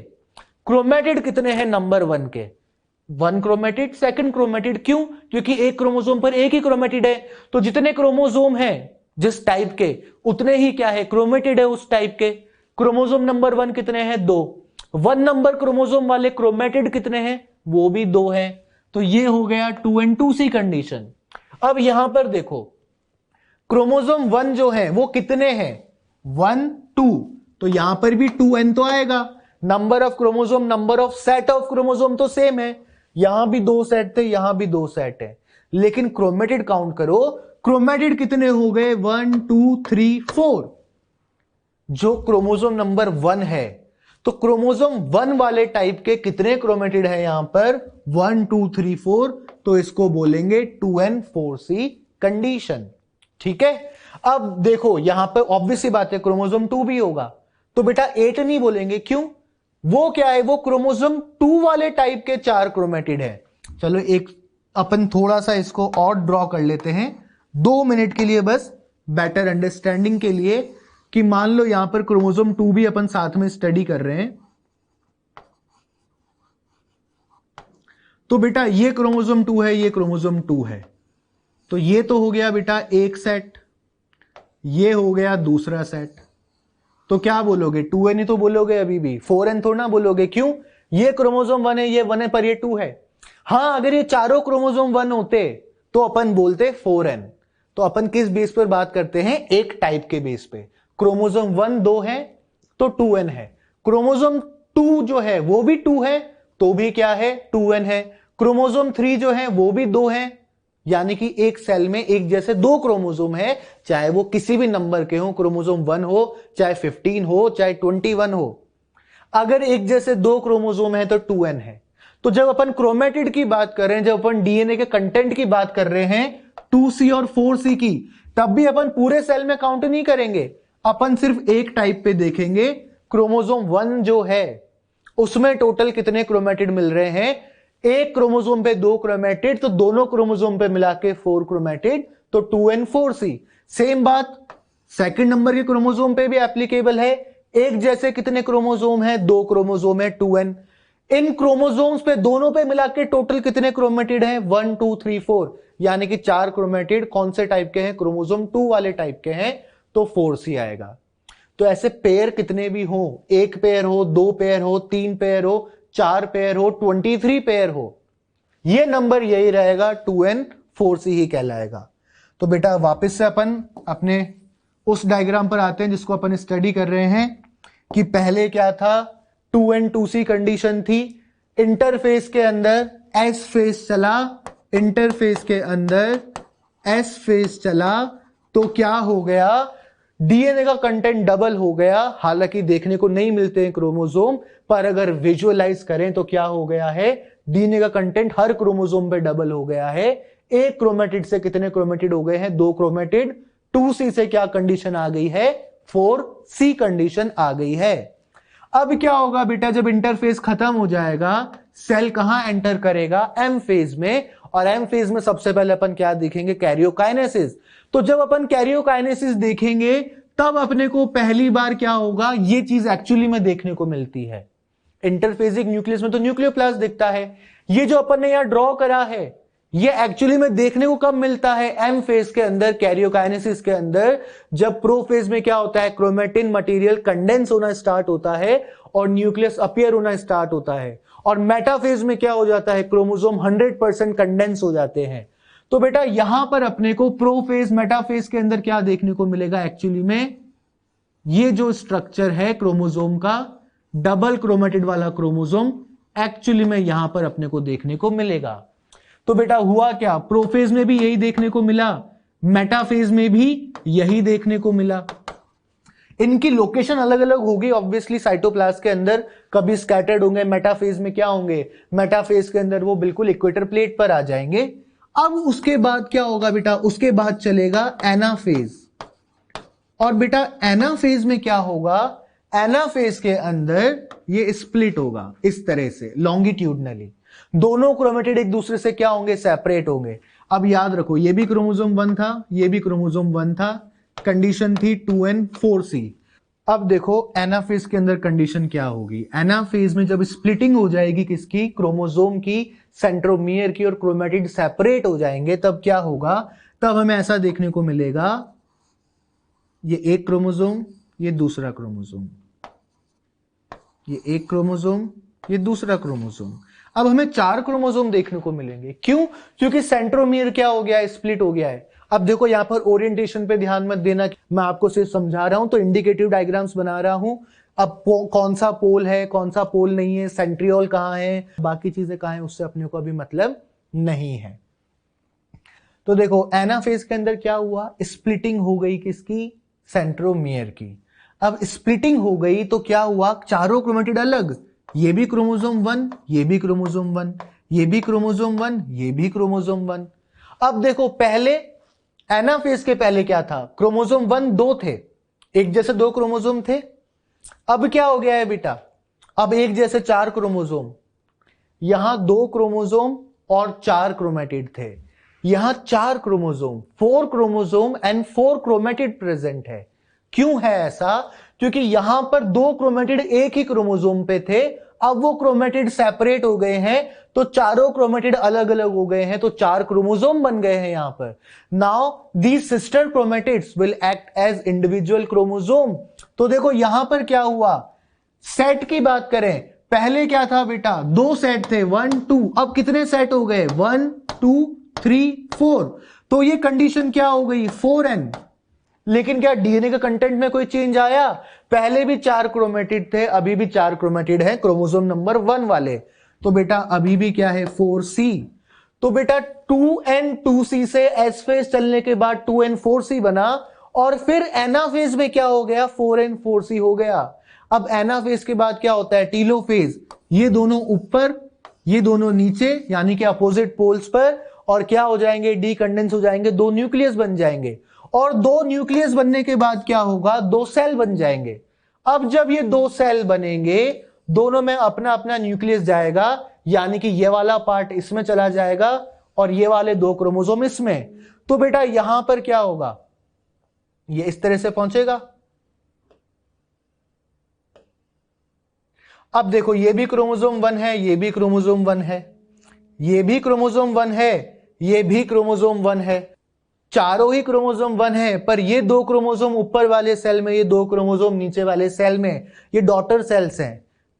क्रोमेटिड कितने हैं नंबर 1 के? 1 क्रोमेटिड, सेकंड क्रोमेटिड। क्यों? क्योंकि एक क्रोमोसोम पर एक ही क्रोमेटिड है। तो जितने क्रोमोसोम हैं जिस टाइप के, उतने ही क्या है? क्रोमेटिड है उस टाइप के। क्रोमोसोम नंबर 1 कितने हैं? 2। 1 नंबर क्रोमोसोम वाले क्रोमेटिड कितने हैं? वो भी 2 हैं। तो ये हो गया 2n2c कंडीशन। अब यहां पर देखो क्रोमोसोम 1 जो है वो कितने हैं? 1 2। तो यहां पर भी 2n तो आएगा। Number of chromosome, number of set of chromosome तो सेम है। यहां भी 2 सेट थे, यहां भी 2 सेट है। लेकिन क्रोमेटिड काउंट करो, क्रोमेटिड कितने हो गए? 1 2 3 4। जो क्रोमोसोम नंबर 1 है, तो क्रोमोसोम 1 वाले टाइप के कितने क्रोमेटिड है यहां पर? 1 2 3 4। तो इसको बोलेंगे 2n4c कंडीशन। ठीक है। अब देखो यहां पर ऑब्वियस सी बात है क्रोमोसोम 2 भी होगा, तो बेटा 8 नहीं बोलेंगे। क्यों? वो क्या है? वो क्रोमोसोम 2 वाले टाइप के 4 क्रोमेटिड है। चलो एक अपन थोड़ा सा इसको और ड्रॉ कर लेते हैं 2 मिनट के लिए, बस बेटर अंडरस्टैंडिंग के लिए, कि मान लो यहां पर क्रोमोसोम 2 भी अपन साथ में स्टडी कर रहे हैं। तो बेटा ये क्रोमोसोम 2 है, ये क्रोमोसोम 2 है। तो ये तो हो गया बेटा एक सेट, ये हो गया दूसरा सेट। तो क्या बोलोगे? 2n ही तो बोलोगे, अभी भी 4n थोड़ा ना बोलोगे। क्यों? ये क्रोमोसोम 1 है, ये 1 है, पर ये 2 है। हां, अगर ये चारों क्रोमोसोम 1 होते तो अपन बोलते 4n। तो अपन किस बेस पर बात करते हैं? एक टाइप के बेस पे। क्रोमोसोम 1 2 है तो 2n है। क्रोमोसोम 2 जो है वो भी 2 है, तो भी क्या है? 2n है। क्रोमोसोम 3 जो है वो भी 2 है, यानी कि एक सेल में एक जैसे 2 क्रोमोसोम है, चाहे वो किसी भी नंबर के हो, क्रोमोसोम 1 हो, चाहे 15 हो, चाहे 21 हो। अगर एक जैसे 2 क्रोमोसोम है तो 2n है। तो जब अपन क्रोमेटिड की बात कर रहे हैं, जब अपन डीएनए के कंटेंट की बात कर रहे हैं 2c और 4c की, तब भी अपन पूरे सेल में काउंट नहीं करेंगे। अपन सिर्फ एक टाइप पे देखेंगे। क्रोमोसोम 1 जो है उसमें टोटल कितने क्रोमेटिड मिल रहे हैं? एक क्रोमोसोम पे 2 क्रोमेटिड, तो दोनों क्रोमोसोम पे मिला के 4 क्रोमेटिड, तो 2n4c। सेम बात सेकंड नंबर के क्रोमोसोम पे भी एप्लीकेबल है। एक जैसे कितने क्रोमोसोम है? 2 क्रोमोसोम है, 2n। इन क्रोमोसोम्स पे दोनों पे मिला के टोटल कितने क्रोमेटिड हैं? 1 2 3 4, यानी कि 4 क्रोमेटिड कौन से टाइप के हैं? क्रोमोसोम 2 वाले टाइप के हैं, तो 4C आएगा। तो ऐसे पेयर कितने भी हो, 1 पेयर हो, 2 पेयर हो, 3 पेयर हो, 4 पेयर हो, 23 पेयर हो, ये नंबर यही रहेगा, 2n4C ही कहलाएगा। तो बेटा वापस से अपन अपने उस डायग्राम पर आते हैं जिसको अपन स्टडी कर रहे हैं कि पहले क्या था, 2n2C कंडीशन थी, इंटरफेस के अंदर S फेज चला, इंटरफेस के अंदर S फेज चला, तो क्या हो गया, डीएनए का कंटेंट डबल हो गया। हालांकि देखने को नहीं मिलते हैं क्रोमोसोम, पर अगर विजुअलाइज करें तो क्या हो गया है, डीएनए का कंटेंट हर क्रोमोसोम पे डबल हो गया है। एक क्रोमेटिड से कितने क्रोमेटिड हो गए हैं? 2 क्रोमेटिड। 2C से क्या कंडीशन आ गई है? 4C कंडीशन आ गई है। अब क्या होगा बेटा, जब इंटरफेस खत्म हो जाएगा, सेल कहां एंटर करेगा? एम फेज में। और एम फेज में सबसे पहले अपन क्या देखेंगे? कैरियोकाइनेसिस। तो जब अपन कैरियोकाइनेसिस देखेंगे तब अपने को पहली बार क्या होगा, ये चीज एक्चुअली में देखने को मिलती है। इंटरफेजिक न्यूक्लियस में तो न्यूक्लियोप्लास्ट दिखता है, ये जो अपन ने यहां ड्रॉ करा है ये एक्चुअली में देखने को कब मिलता है? एम फेज के अंदर, कैरियोकाइनेसिस के अंदर। जब प्रोफेज में क्या होता है, क्रोमेटिन मटेरियल कंडेंस होना स्टार्ट होता है और न्यूक्लियस अपीयर होना स्टार्ट होता है। और मेटाफेज में क्या हो जाता है, क्रोमोसोम 100% कंडेंस हो जाते हैं। तो बेटा यहां पर अपने को प्रोफेज मेटाफेज के अंदर क्या देखने को मिलेगा? एक्चुअली में ये जो स्ट्रक्चर है क्रोमोसोम का, डबल क्रोमेटिड वाला क्रोमोसोम, एक्चुअली में यहां पर अपने को देखने को मिलेगा। तो बेटा हुआ क्या, प्रोफेज में भी यही देखने को मिला, मेटाफेज में भी यही देखने को मिला। इनकी लोकेशन अलग अलग होगी ऑब्वियसली साइटोप्लाज्म के अंदर, कभी स्कैटर्ड होंगे, मेटाफेज में क्या होंगे, मेटाफेज के अंदर वो बिल्कुल इक्वेटर प्लेट पर आ जाएंगे। अब उसके बाद क्या होगा बेटा, उसके बाद चलेगा एनाफेज। और बेटा एनाफेज में क्या होगा, एनाफेज के अंदर ये स्प्लिट होगा इस तरह से लॉन्गिट्यूडनली, दोनों क्रोमेटिड एक दूसरे से क्या होंगे, सेपरेट होंगे। अब याद रखो ये भी क्रोमोसोम 1 था, ये भी क्रोमोसोम 1 था, कंडीशन थी 2n4C। अब देखो एनाफेज के अंदर कंडीशन क्या होगी, एनाफेज में जब स्प्लिटिंग हो जाएगी किसकी, क्रोमोसोम की, सेंट्रोमियर की, और क्रोमेटिड सेपरेट हो जाएंगे, तब क्या होगा, तब हमें ऐसा देखने को मिलेगा, ये एक क्रोमोसोम, ये दूसरा क्रोमोसोम, ये एक क्रोमोसोम, ये दूसरा क्रोमोसोम। अब हमें 4 क्रोमोसोम देखने को मिलेंगे। क्यों? क्योंकि सेंट्रोमियर क्या हो गया है, स्प्लिट हो गया है। अब देखो यहां पर ओरिएंटेशन पे ध्यान मत देना, मैं आपको सिर्फ समझा रहा हूं, तो इंडिकेटिव डायग्राम्स बना रहा हूं। अब कौन सा पोल है, कौन सा पोल नहीं है, सेंट्रियोल कहां है, बाकी चीजें कहां है, उससे अपने को अभी मतलब नहीं है। तो देखो एनाफेज के अंदर क्या हुआ, स्प्लिटिंग हो गई किसकी, सेंट्रोमियर की। अब स्प्लिटिंग हो गई तो क्या हुआ, चारों क्रोमेटिड अलग, ये भी क्रोमोसोम 1, ये भी क्रोमोसोम 1, ये भी क्रोमोसोम 1, ये भी क्रोमोसोम 1। अब देखो पहले एनाफेज के पहले क्या था, क्रोमोसोम 1 2 थे, एक जैसे 2 क्रोमोसोम थे। अब क्या हो गया है बेटा, अब एक जैसे 4 क्रोमोसोम, यहां 2 क्रोमोसोम और 4 क्रोमेटिड थे, यहां 4 chromosome, 4 chromosome and 4 chromatid present है। क्यों है ऐसा, क्योंकि यहां पर 2 क्रोमेटिड एक ही क्रोमोसोम पे थे, अब वो क्रोमेटिड सेपरेट हो गए हैं, तो चारों क्रोमेटिड अलग अलग हो गए हैं, तो 4 क्रोमोसोम बन गए हैं यहां पर। Now these sister chromatids will act as individual chromosome. तो देखो यहां पर क्या हुआ, सेट की बात करें, पहले क्या था बेटा, 2 सेट थे 1 2, अब कितने सेट हो गए, 1 2 3 4। तो ये कंडीशन क्या हो गई, 4n। लेकिन क्या डीएनए का कंटेंट में कोई चेंज आया, पहले भी 4 क्रोमेटिड थे, अभी भी 4 क्रोमेटिड है, क्रोमोसोम नंबर 1 वाले। तो बेटा अभी भी क्या है, 4C। तो बेटा 2n2C से S फेज चलने के बाद 2n4C बना, और फिर एनाफेज में क्या हो गया, 4n4C हो गया। अब एनाफेज के बाद क्या होता है, टीलोफेज, ये दोनों ऊपर, ये दोनों नीचे, यानी कि अपोजिट पोल्स पर, और क्या हो जाएंगे, डीकंडेंस हो जाएंगे, 2 न्यूक्लियस बन जाएंगे। और 2 न्यूक्लियस बनने के बाद क्या होगा, 2 सेल बन जाएंगे। अब जब ये 2 सेल बनेंगे, दोनों में अपना अपना न्यूक्लियस जाएगा, यानी कि ये वाला पार्ट इसमें चला जाएगा और ये वाले 2 क्रोमोसोम इसमें। तो बेटा यहां पर क्या होगा, ये इस तरह से पहुंचेगा। अब देखो ये भी क्रोमोसोम 1 है, ये भी क्रोमोसोम 1 है, ये भी क्रोमोसोम 1 है, ये भी क्रोमोसोम 1 है, चारों ही क्रोमोसोम 1 है, पर ये दो क्रोमोसोम ऊपर वाले सेल में, ये दो क्रोमोसोम नीचे वाले सेल में, ये डॉटर सेल्स हैं।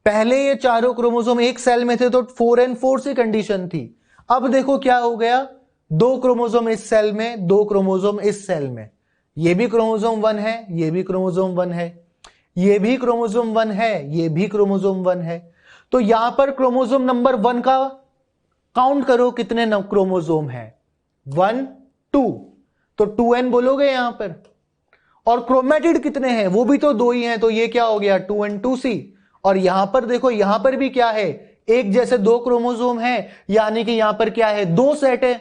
पहले ये चारों क्रोमोसोम एक सेल में थे तो 4n4 सी कंडीशन थी। अब देखो क्या हो गया, दो क्रोमोसोम इस सेल में, दो क्रोमोसोम इस सेल में, ये भी क्रोमोसोम 1 है, ये भी क्रोमोसोम 1 है, ये भी क्रोमोसोम 1 है, ये भी क्रोमोसोम 1 है। तो यहां पर क्रोमोसोम नंबर 1 का काउंट करो कितने क्रोमोसोम है, 1 2, तो 2n बोलोगे यहां पर। और क्रोमेटिड कितने हैं, वो भी तो दो ही हैं, तो ये क्या हो गया 2n2c। और यहां पर देखो, यहां पर भी क्या है, एक जैसे दो क्रोमोसोम है, यानी कि यहां पर क्या है, दो सेट है,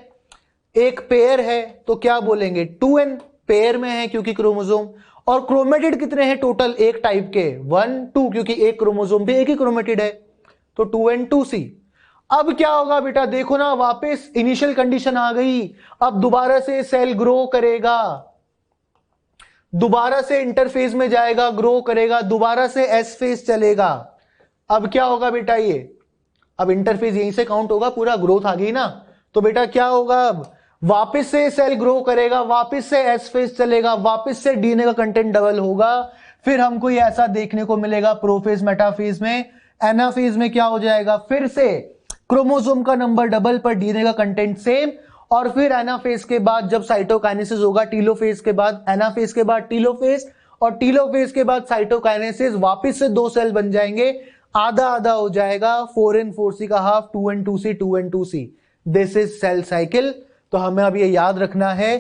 एक पेयर है, तो क्या बोलेंगे 2n, पेयर में है क्योंकि क्रोमोसोम। और क्रोमेटिड कितने हैं टोटल, एक टाइप के 1 2, क्योंकि एक क्रोमोसोम पे एक ही क्रोमेटिड है, तो 2n2c। अब क्या होगा बेटा, देखो ना वापस इनिशियल कंडीशन आ गई। अब दोबारा से सेल ग्रो करेगा, दोबारा से इंटरफेज में जाएगा, ग्रो करेगा, दोबारा से एस फेज चलेगा। अब क्या होगा बेटा, ये अब इंटरफेज यहीं से काउंट होगा, पूरा ग्रोथ आ गई ना। तो बेटा क्या होगा, अब वापस से सेल ग्रो करेगा, वापस से एस फेज चलेगा, वापस से डीएनए का कंटेंट डबल होगा। फिर हमको ये ऐसा देखने को मिलेगा प्रोफेज, मेटाफेज में, एनाफेज में क्या हो जाएगा, फिर से क्रोमोसोम का नंबर डबल पर डीएनए का कंटेंट सेम। और फिर एनाफेज के बाद जब साइटोकाइनेसिस होगा, टीलोफेज के बाद, एनाफेज के बाद टीलोफेज, और टीलोफेज के बाद साइटोकाइनेसिस, वापस से दो सेल बन जाएंगे, आधा आधा हो जाएगा, 4n4c का half, 2n2c 2n2c। This is cell cycle. तो हमें अब ये याद रखना है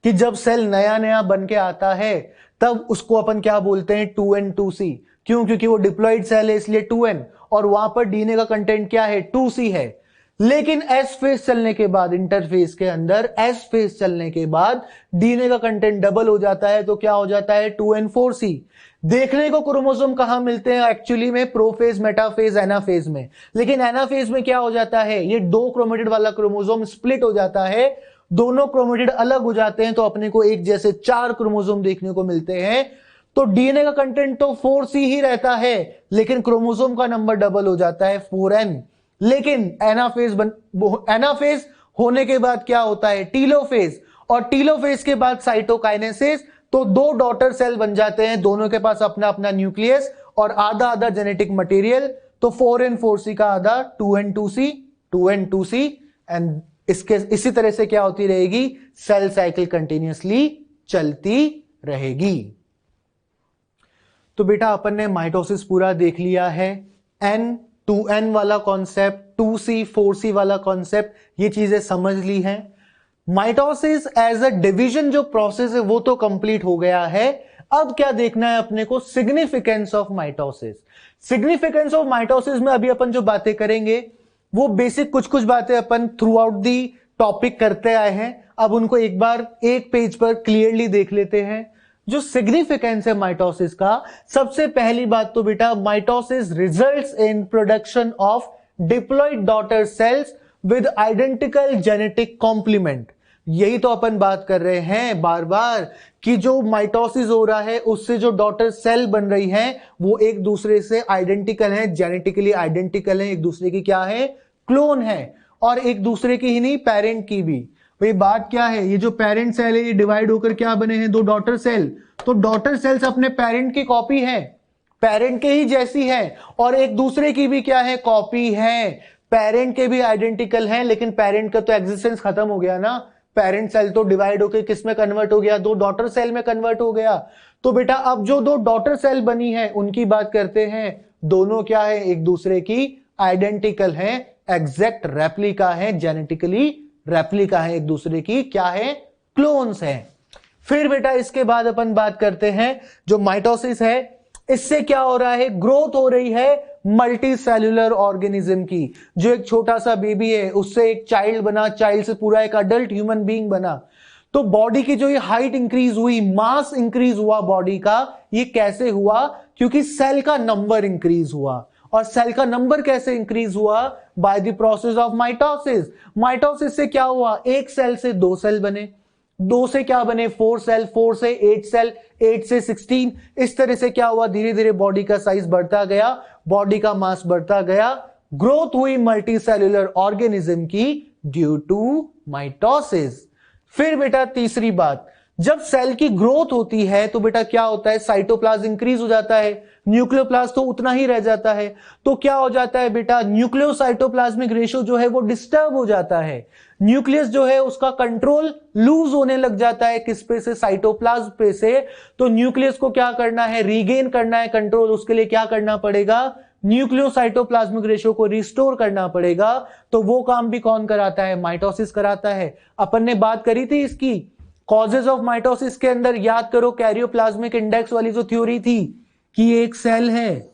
कि जब सेल नया नया बन के आता है तब उसको अपन क्या बोलते हैं, 2n2c। क्यों, क्योंकि वो डिप्लॉइड सेल है इसलिए 2n, और वहां पर डीएनए का कंटेंट क्या है, 2c है। लेकिन एस फेज चलने के बाद, इंटरफेज के अंदर एस फेज चलने के बाद डीएनए का कंटेंट डबल हो जाता है, तो क्या हो जाता है 2n4c। देखने को क्रोमोसोम कहां मिलते हैं एक्चुअली में, प्रोफेज, मेटाफेज, एनाफेज में। लेकिन एनाफेज में क्या हो जाता है, ये दो क्रोमेटिड वाला क्रोमोसोम स्प्लिट हो जाता है, दोनों क्रोमेटिड अलग हो जाते हैं, तो अपने को एक जैसे चार क्रोमोसोम देखने को मिलते हैं। तो डीएनए का कंटेंट तो 4c ही रहता है, लेकिन क्रोमोसोम का नंबर डबल हो जाता है 4n। लेकिन एनाफेज होने के बाद क्या होता है, टीलोफेज, और टीलोफेज के बाद साइटोकाइनेसिस, तो दो डॉटर सेल बन जाते हैं, दोनों के पास अपना अपना न्यूक्लियस और आधा आधा जेनेटिक मटेरियल। तो 4n4c का आधा 2n2c 2n2c, एंड इसके इसी तरह से क्या होती रहेगी, सेल साइकिल कंटिन्यूअसली चलती रहेगी। तो बेटा अपन ने माइटोसिस पूरा देख लिया है, n 2n वाला कॉन्सेप्ट, 2c 4c वाला कॉन्सेप्ट, ये चीजें समझ ली हैं। माइटोसिस एज अ डिवीजन जो प्रोसेस है वो तो कंप्लीट हो गया है। अब क्या देखना है अपने को, significance of mitosis. Significance of mitosis में अभी अपन जो बातें करेंगे वो बेसिक कुछ कुछ बातें अपन थ्रू आउट दी टॉपिक करते आए हैं, अब उनको एक बार एक पेज पर क्लियरली देख लेते हैं। जो सिग्निफिकेंस है माइटोसिस का, सबसे पहली बात तो बेटा, mitosis results in production of diploid daughter cells with identical genetic complement. यही तो अपन बात कर रहे हैं बार बार कि जो माइटोसिस हो रहा है उससे जो डॉटर सेल बन रही है वो एक दूसरे से आइडेंटिकल है, जेनेटिकली आइडेंटिकल है, एक दूसरे की क्या है, क्लोन है, और एक दूसरे की ही नहीं, पेरेंट की भी। भाई बात क्या है, ये जो पेरेंट सेल है ये डिवाइड होकर क्या बने हैं, दो डॉटर सेल। तो डॉटर सेल्स अपने पेरेंट की कॉपी है, पेरेंट के ही जैसी है, और एक दूसरे की भी क्या है, कॉपी है। पेरेंट के भी आइडेंटिकल हैं, लेकिन पेरेंट का तो एग्जिस्टेंस खत्म हो गया ना, पेरेंट सेल तो डिवाइड होकर किस में कन्वर्ट हो गया, दो डॉटर सेल में कन्वर्ट हो गया। तो बेटा अब जो दो डॉटर सेल बनी है उनकी बात करते हैं, दोनों क्या है, एक दूसरे की आइडेंटिकल है, एग्जैक्ट रेप्लिका है, जेनेटिकली रेप्लिका है, एक दूसरे की क्या है, क्लोन्स है। फिर बेटा इसके बाद अपन बात करते हैं जो माइटोसिस है, इससे क्या हो रहा है, ग्रोथ हो रही है मल्टी सेल्यूलर ऑर्गेनिज्म की। जो एक छोटा सा बेबी है उससे एक चाइल्ड बना, चाइल्ड से पूरा एक अडल्ट ह्यूमन बीइंग बना। तो बॉडी की जो ये हाइट इंक्रीज हुई, मास इंक्रीज हुआ बॉडी का, ये कैसे हुआ, क्योंकि सेल का नंबर इंक्रीज हुआ। और सेल का नंबर कैसे इंक्रीज हुआ, by the process of mitosis. Mitosis से क्या हुआ, एक सेल से दो सेल बने, दो से क्या बने, 4 सेल, 4 से 8 सेल, 8 से 16, इस तरह से क्या हुआ, धीरे धीरे बॉडी का साइज बढ़ता गया, बॉडी का मास बढ़ता गया, ग्रोथ हुई मल्टीसेल्युलर ऑर्गेनिज्म की ड्यू टू माइटोसिस। फिर बेटा तीसरी बात, जब सेल की ग्रोथ होती है तो बेटा क्या होता है, साइटोप्लाज्म इंक्रीज हो जाता है, न्यूक्लियोप्लाज्म तो उतना ही रह जाता है। तो क्या हो जाता है बेटा, न्यूक्लियोसाइटोप्लाज्मिक रेशियो जो है वो डिस्टर्ब हो जाता है, न्यूक्लियस जो है उसका कंट्रोल लूज होने लग जाता है, किस पे से, साइटोप्लाज्म पे से। तो न्यूक्लियस को क्या करना है, रीगेन करना है कंट्रोल, उसके लिए क्या करना पड़ेगा, न्यूक्लियोसाइटोप्लाज्मिक रेशियो को रिस्टोर करना पड़ेगा। तो वो काम भी कौन कराता है, माइटोसिस कराता है। अपन ने बात करी थी इसकी कॉजेज ऑफ माइटोसिस के अंदर, याद करो कैरियोप्लाज्मिक इंडेक्स वाली जो थ्योरी थी कि एक सेल है,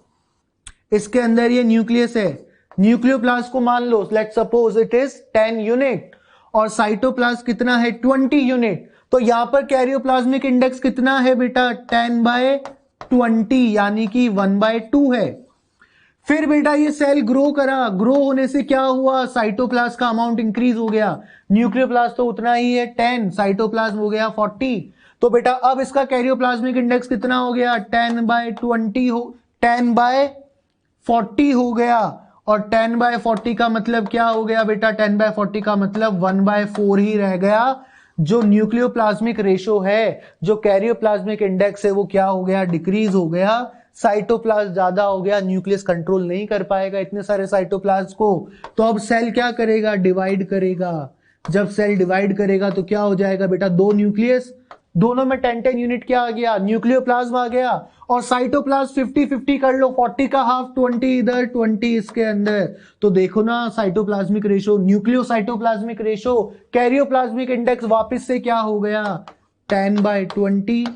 इसके अंदर ये न्यूक्लियस है, न्यूक्लियोप्लाज्म को मान लो let suppose it is 10 unit और साइटोप्लाज्म कितना है 20 यूनिट। तो यहां पर कैरियोप्लाज्मिक इंडेक्स कितना है बेटा 10/20 यानी कि 1/2 है। फिर बेटा ये सेल ग्रो करा, ग्रो होने से क्या हुआ, साइटोप्लाज्म का अमाउंट इंक्रीज हो गया, न्यूक्लियोप्लाज्म तो उतना ही है 10, साइटोप्लाज्म हो गया 40। तो बेटा अब इसका कैरियोप्लाज्मिक इंडेक्स कितना हो गया 10/40 हो गया। और 10/40 का मतलब क्या हो गया बेटा, 10/40 का मतलब 1/4 ही रह गया। जो न्यूक्लियोप्लाज्मिक रेशो है, जो कैरियोप्लाज्मिक इंडेक्स है, वो क्या हो गया, डिक्रीज हो गया, साइटोप्लाज्म ज्यादा हो गया, न्यूक्लियस कंट्रोल नहीं कर पाएगा इतने सारे साइटोप्लाज्म को। तो अब सेल क्या करेगा, डिवाइड करेगा। जब सेल डिवाइड करेगा तो क्या हो जाएगा बेटा, दो न्यूक्लियस, दोनों में 10-10 यूनिट क्या आ गया, न्यूक्लियोप्लाज्म आ गया, और साइटोप्लाज्म 50-50 कर लो, 40 का हाफ 20 इधर 20 इसके अंदर। तो देखो ना cytoplasmic ratio, nucleocytoplasmic ratio, karyoplasmic index वापस से क्या हो गया 10/20,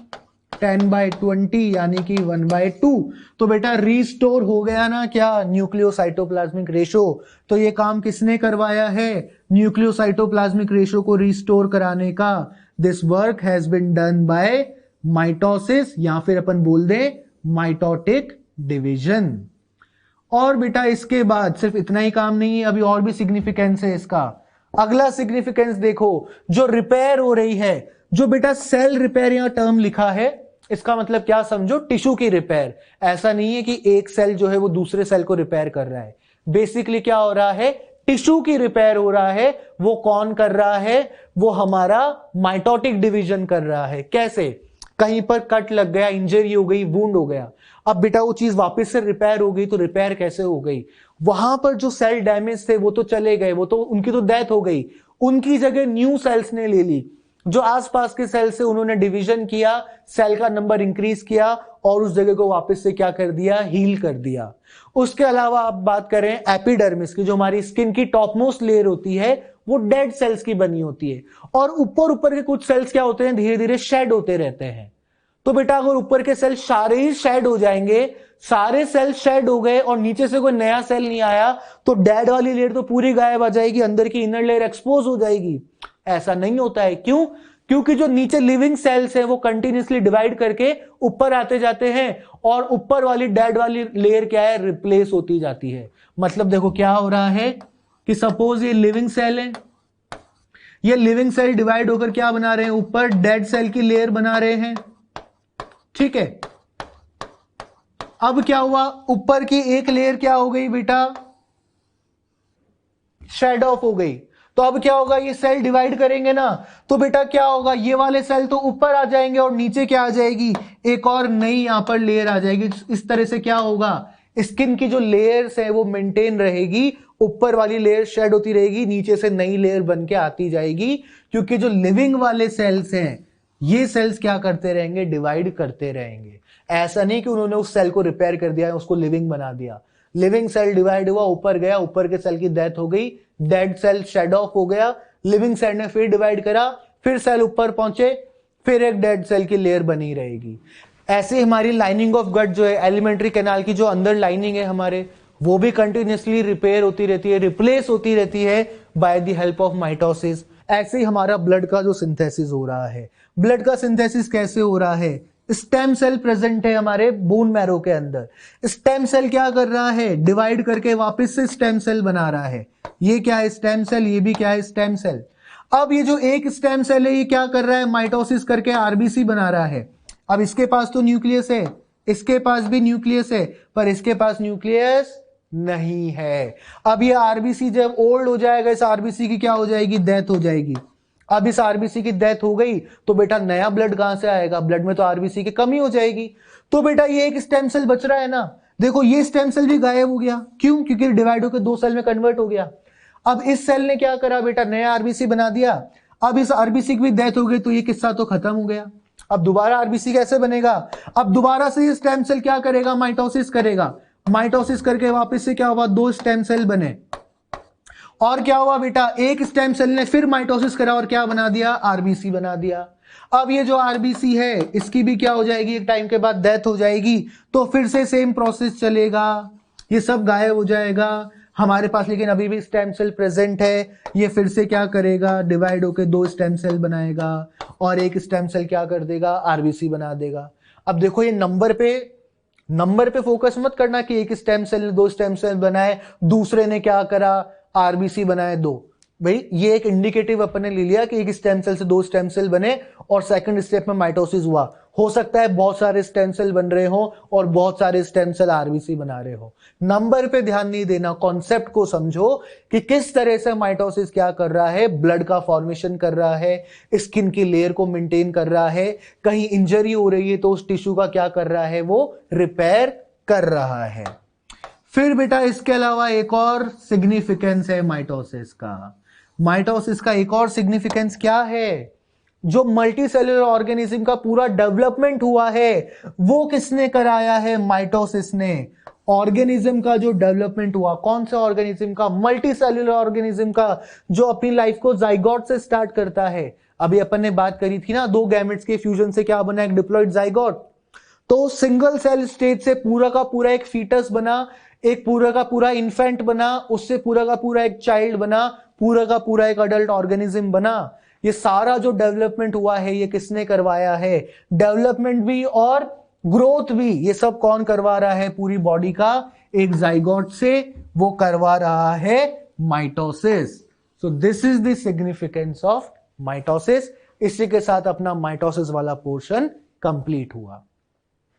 10/20 यानी कि 1/2। तो बेटा रीस्टोर हो गया ना क्या, न्यूक्लियोसाइटोप्लाज्मिक रेशो। तो ये काम किसने करवाया है, न्यूक्लियोसाइटोप्लाज्मिक रेशो को रीस्टोर कराने का। This work has been done by mitosis, या फिर अपन बोल दे माइटोटिक डिवीजन। और बेटा इसके बाद सिर्फ इतना ही काम नहीं है, अभी और भी सिग्निफिकेंस है इसका। अगला सिग्निफिकेंस देखो, जो रिपेयर हो रही है, जो बेटा सेल रिपेयर यहां टर्म लिखा है, इसका मतलब क्या समझो, टिश्यू की रिपेयर। ऐसा नहीं है कि एक सेल जो है वो दूसरे सेल को रिपेयर कर रहा है, बेसिकली क्या हो रहा है, टिश्यू की रिपेयर हो रहा है। वो कौन कर रहा है, वो हमारा माइटोटिक डिवीजन कर रहा है। कैसे, कहीं पर कट लग गया, इंजरी हो गई, वुंड हो गया, अब बेटा वो चीज वापस से रिपेयर हो गई, तो रिपेयर कैसे हो गई, वहां पर जो सेल डैमेज थे वो तो चले गए, वो तो उनकी तो डेथ हो गई, उनकी जगह न्यू सेल्स ने ले ली, जो आसपास के सेल से उन्होंने डिवीजन किया, सेल का नंबर इंक्रीज किया और उस जगह को वापस से क्या कर दिया, हील कर दिया। उसके अलावा आप बात करें एपिडर्मिस की, जो हमारी स्किन की टॉप मोस्ट लेयर होती है, वो डेड सेल्स की बनी होती है, और ऊपर ऊपर के कुछ सेल्स क्या होते हैं, धीरे धीरे शेड होते रहते हैं। तो बेटा अगर ऊपर के सेल सारे ही शेड हो जाएंगे, सारे सेल शेड हो गए और नीचे से कोई नया सेल नहीं आया, तो डेड वाली लेयर तो पूरी गायब आ जाएगी, अंदर की इनर लेयर एक्सपोज हो जाएगी। ऐसा नहीं होता है, क्यों, क्योंकि जो नीचे लिविंग सेल्स हैं वो कंटिन्यूसली डिवाइड करके ऊपर आते जाते हैं, और ऊपर वाली डेड वाली लेयर क्या है, रिप्लेस होती जाती है। मतलब देखो क्या हो रहा है कि सपोज ये लिविंग सेल है, ये लिविंग सेल डिवाइड होकर क्या बना रहे हैं, ऊपर डेड सेल की लेयर बना रहे हैं, ठीक है। अब क्या हुआ, ऊपर की एक लेयर क्या हो गई बेटा, शेड ऑफ हो गई। तो अब क्या होगा, ये सेल डिवाइड करेंगे ना, तो बेटा क्या होगा, ये वाले सेल तो ऊपर आ जाएंगे और नीचे क्या आ जाएगी, एक और नई यहां पर लेयर आ जाएगी। इस तरह से क्या होगा, स्किन की जो लेयर्स है वो मेंटेन रहेगी, ऊपर वाली लेयर शेड होती रहेगी, नीचे से नई लेयर बन के आती जाएगी, क्योंकि जो लिविंग वाले सेल्स हैं ये सेल्स क्या करते रहेंगे, डिवाइड करते रहेंगे। ऐसा नहीं कि उन्होंने उस सेल को रिपेयर कर दिया, उसको लिविंग बना दिया। लिविंग सेल डिवाइड हुआ, ऊपर गया, ऊपर के सेल की डेथ हो गई, डेड सेल शेड ऑफ हो गया, लिविंग सेल ने फिर डिवाइड करा, फिर सेल ऊपर पहुंचे, फिर एक डेड सेल की लेयर बनी रहेगी। ऐसे हमारी लाइनिंग ऑफ गट जो है, एलिमेंट्री कैनाल की जो अंदर लाइनिंग है हमारे, वो भी कंटिन्यूसली रिपेयर होती रहती है, रिप्लेस होती रहती है by the help of mitosis. ऐसे ही हमारा ब्लड का जो सिंथेसिस हो रहा है, ब्लड का सिंथेसिस कैसे हो रहा है, स्टेम सेल प्रेजेंट है हमारे बोन मैरो के अंदर। स्टेम सेल क्या कर रहा है, डिवाइड करके वापस से स्टेम सेल बना रहा है। ये क्या है, स्टेम सेल, ये भी क्या है, स्टेम सेल। अब ये जो एक स्टेम सेल है ये क्या कर रहा है, माइटोसिस करके आरबीसी बना रहा है। अब इसके पास तो न्यूक्लियस है, इसके पास भी न्यूक्लियस है, पर इसके पास न्यूक्लियस नहीं है। अब ये आरबीसी जब ओल्ड हो जाएगा, इस आरबीसी की क्या हो जाएगी, डेथ हो जाएगी। अब इस आरबीसी की डेथ हो गई तो बेटा नया ब्लड कहां से आएगा, ब्लड में तो आरबीसी की कमी हो जाएगी। तो बेटा ये एक स्टेम सेल बच रहा है ना, देखो ये स्टेम सेल भी गायब हो गया, क्यों, क्योंकि डिवाइड होकर 2 सेल में कन्वर्ट हो गया। अब इस सेल ने क्या करा बेटा, नया आरबीसी बना दिया। अब इस आरबीसी की भी डेथ हो गई तो ये किस्सा तो खत्म हो गया। अब दोबारा आरबीसी कैसे बनेगा, अब दोबारा से ये स्टेम सेल क्या करेगा, माइटोसिस करेगा। माइटोसिस करके वापस से क्या हुआ, 2 स्टेम सेल बने। और क्या हुआ बेटा, एक स्टेम सेल ने फिर माइटोसिस करा और क्या बना दिया, आरबीसी बना दिया। अब ये जो आरबीसी है इसकी भी क्या हो जाएगी, एक टाइम के बाद डेथ हो जाएगी। तो फिर से सेम प्रोसेस चलेगा, ये सब गायब हो जाएगा हमारे पास, लेकिन अभी भी स्टेम सेल प्रेजेंट है। ये फिर से क्या करेगा, डिवाइड होकर 2 स्टेम सेल बनाएगा और एक स्टेम सेल क्या कर देगा, आरबीसी बना देगा। अब देखो ये नंबर पे फोकस मत करना कि एक स्टेम सेल ने 2 स्टेम सेल बनाए, दूसरे ने क्या करा, आरबीसी बनाए 2। भाई ये एक इंडिकेटिव अपन ने ले लिया कि एक स्टेम सेल से 2 स्टेम सेल बने और सेकंड स्टेप में माइटोसिस हुआ। हो सकता है बहुत सारे स्टेम सेल बन रहे हो और बहुत सारे स्टेम सेल आरबीसी बना रहे हो। नंबर पे ध्यान नहीं देना, कॉन्सेप्ट को समझो कि किस तरह से माइटोसिस क्या कर रहा है, ब्लड का फॉर्मेशन कर रहा है, स्किन की लेयर को मेंटेन कर रहा है, कहीं इंजरी हो रही है तो उस टिश्यू का क्या कर रहा है, वो रिपेयर कर रहा है। फिर बेटा इसके अलावा एक और सिग्निफिकेंस है माइटोसिस का। माइटोसिस का एक और सिग्निफिकेंस क्या है, जो मल्टी सेलुलर ऑर्गेनिज्म का पूरा डेवलपमेंट हुआ है वो किसने कराया है, माइटोसिस ने। ऑर्गेनिज्म का जो डेवलपमेंट हुआ, कौन से ऑर्गेनिज्म का, मल्टी सेलुलर ऑर्गेनिज्म का, जो अपनी लाइफ को जाइगोट से स्टार्ट करता है। अभी अपन ने बात करी थी ना, 2 गैमेट्स के फ्यूजन से क्या बना, एक डिप्लॉइड जाइगोट। तो सिंगल सेल स्टेज से पूरा का पूरा एक फीटस बना, एक पूरा का पूरा इन्फेंट बना, उससे पूरा का पूरा एक चाइल्ड बना, पूरा का पूरा एक अडल्ट ऑर्गेनिज्म बना। ये सारा जो डेवलपमेंट हुआ है ये किसने करवाया है, डेवलपमेंट भी और ग्रोथ भी, ये सब कौन करवा रहा है, पूरी बॉडी का एक जाइगोट से वो करवा रहा है mitosis. So this is the significance of mitosis. इसी के साथ अपना माइटोसिस वाला पोर्शन कंप्लीट हुआ।